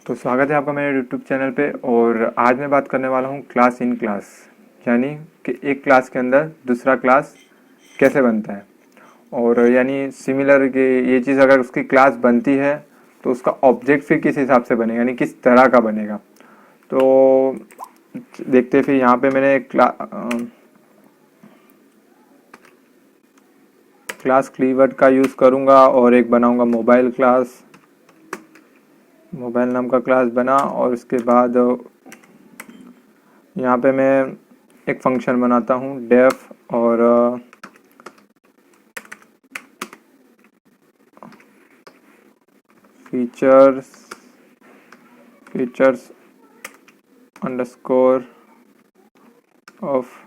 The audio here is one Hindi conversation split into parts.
तो स्वागत है आपका मेरे यूट्यूब चैनल पे। और आज मैं बात करने वाला हूँ क्लास इन क्लास, यानी कि एक क्लास के अंदर दूसरा क्लास कैसे बनता है। और यानी सिमिलर कि ये चीज़ अगर उसकी क्लास बनती है तो उसका ऑब्जेक्ट फिर किस हिसाब से बनेगा, यानी किस तरह का बनेगा। तो देखते हैं। फिर यहाँ पे मैंने क्लास कीवर्ड का यूज़ करूँगा और एक बनाऊँगा मोबाइल क्लास। मोबाइल नाम का क्लास बना और उसके बाद यहाँ पे मैं एक फंक्शन बनाता हूँ डेफ और फीचर्स अंडरस्कोर ऑफ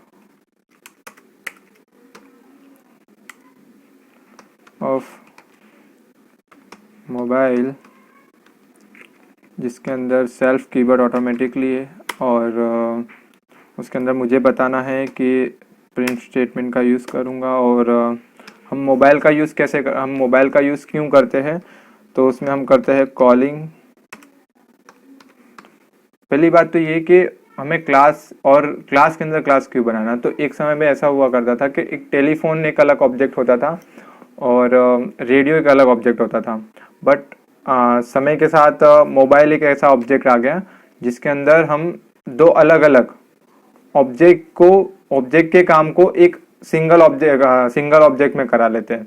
मोबाइल, जिसके अंदर सेल्फ कीवर्ड ऑटोमेटिकली है। और उसके अंदर मुझे बताना है कि प्रिंट स्टेटमेंट का यूज़ करूँगा। और हम मोबाइल का यूज़ क्यों करते हैं, तो उसमें हम करते हैं कॉलिंग। पहली बात तो ये कि हमें क्लास और क्लास के अंदर क्लास क्यों बनाना। तो एक समय में ऐसा हुआ करता था कि एक टेलीफोन एक अलग ऑब्जेक्ट होता था और रेडियो एक अलग ऑब्जेक्ट होता था। बट समय के साथ मोबाइल एक ऐसा ऑब्जेक्ट आ गया जिसके अंदर हम दो अलग अलग ऑब्जेक्ट के काम को एक सिंगल ऑब्जेक्ट में करा लेते हैं।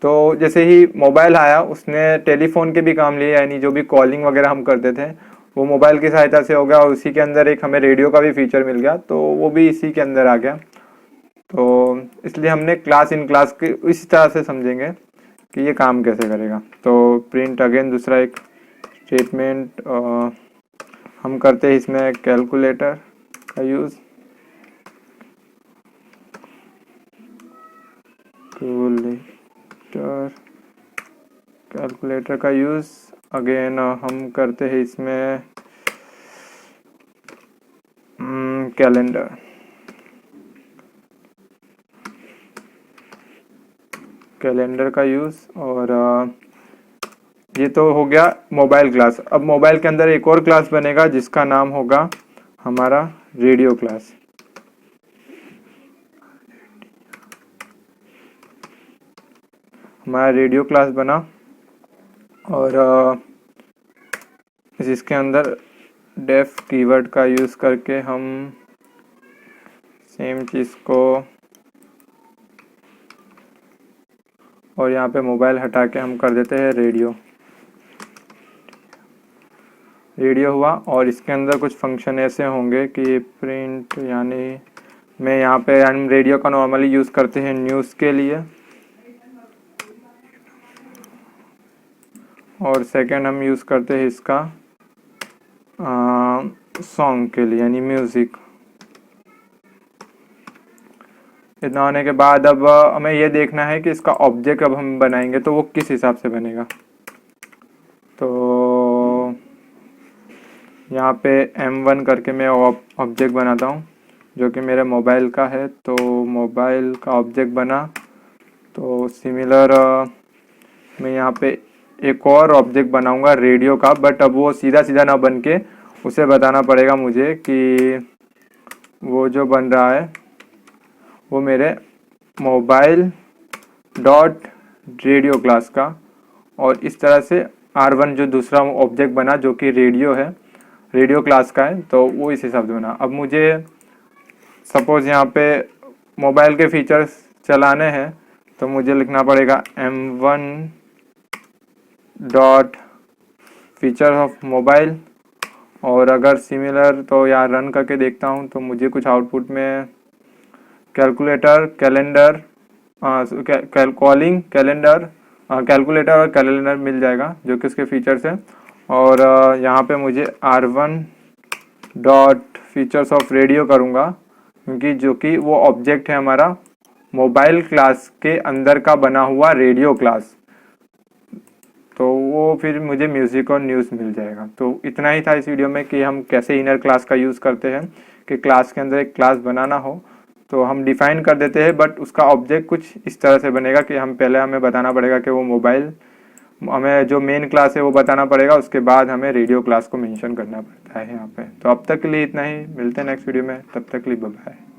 तो जैसे ही मोबाइल आया उसने टेलीफोन के भी काम लिए, यानी जो भी कॉलिंग वगैरह हम करते थे वो मोबाइल की सहायता से हो गया। और उसी के अंदर एक हमें रेडियो का भी फीचर मिल गया, तो वो भी इसी के अंदर आ गया। तो इसलिए हमने क्लास इन क्लास के इस तरह से समझेंगे कि ये काम कैसे करेगा। तो प्रिंट अगेन दूसरा एक स्टेटमेंट हम करते हैं इसमें कैलकुलेटर का यूज़। कैलकुलेटर का यूज़ अगेन हम करते हैं इसमें कैलेंडर का यूज़। और ये तो हो गया मोबाइल क्लास। अब मोबाइल के अंदर एक और क्लास बनेगा जिसका नाम होगा हमारा रेडियो क्लास। हमारा रेडियो क्लास बना और जिसके अंदर डेफ कीवर्ड का यूज़ करके हम सेम चीज़ को, और यहाँ पे मोबाइल हटा के हम कर देते हैं रेडियो हुआ। और इसके अंदर कुछ फंक्शन ऐसे होंगे कि प्रिंट, यानी मैं यहाँ पे हम रेडियो का नॉर्मली यूज़ करते हैं न्यूज़ के लिए, और सेकंड हम यूज़ करते हैं इसका सॉन्ग के लिए, यानी म्यूज़िक। इतना होने के बाद अब हमें ये देखना है कि इसका ऑब्जेक्ट अब हम बनाएंगे तो वो किस हिसाब से बनेगा। तो यहाँ पे M1 करके मैं ऑब्जेक्ट बनाता हूँ जो कि मेरे मोबाइल का है। तो मोबाइल का ऑब्जेक्ट बना, तो सिमिलर मैं यहाँ पे एक और ऑब्जेक्ट बनाऊंगा रेडियो का। बट अब वो सीधा सीधा ना बन के उसे बताना पड़ेगा मुझे कि वो जो बन रहा है वो मेरे मोबाइल डॉट रेडियो क्लास का। और इस तरह से R1 जो दूसरा ऑब्जेक्ट बना जो कि रेडियो है, रेडियो क्लास का है, तो वो इस हिसाब से बना। अब मुझे सपोज यहाँ पे मोबाइल के फीचर्स चलाने हैं तो मुझे लिखना पड़ेगा M1 dot feature of mobile. और अगर सिमिलर तो यार रन करके देखता हूँ तो मुझे कुछ आउटपुट में calculator calendar calling calendar calculator और कैलेंडर मिल जाएगा जो कि उसके फीचर्स हैं। और यहाँ पे मुझे R1 dot features of radio करूँगा क्योंकि जो कि वो ऑब्जेक्ट है हमारा मोबाइल क्लास के अंदर का बना हुआ रेडियो क्लास। तो वो फिर मुझे म्यूज़िक और न्यूज़ मिल जाएगा। तो इतना ही था इस वीडियो में कि हम कैसे इनर क्लास का यूज़ करते हैं कि क्लास के अंदर एक क्लास बनाना हो तो हम डिफाइन कर देते हैं, बट उसका ऑब्जेक्ट कुछ इस तरह से बनेगा कि हमें बताना पड़ेगा कि वो हमें जो मेन क्लास है वो बताना पड़ेगा, उसके बाद हमें रेडियो क्लास को मेंशन करना पड़ता है यहाँ पे। तो अब तक के लिए इतना ही, मिलते हैं नेक्स्ट वीडियो में, तब तक के लिए बाय बाय।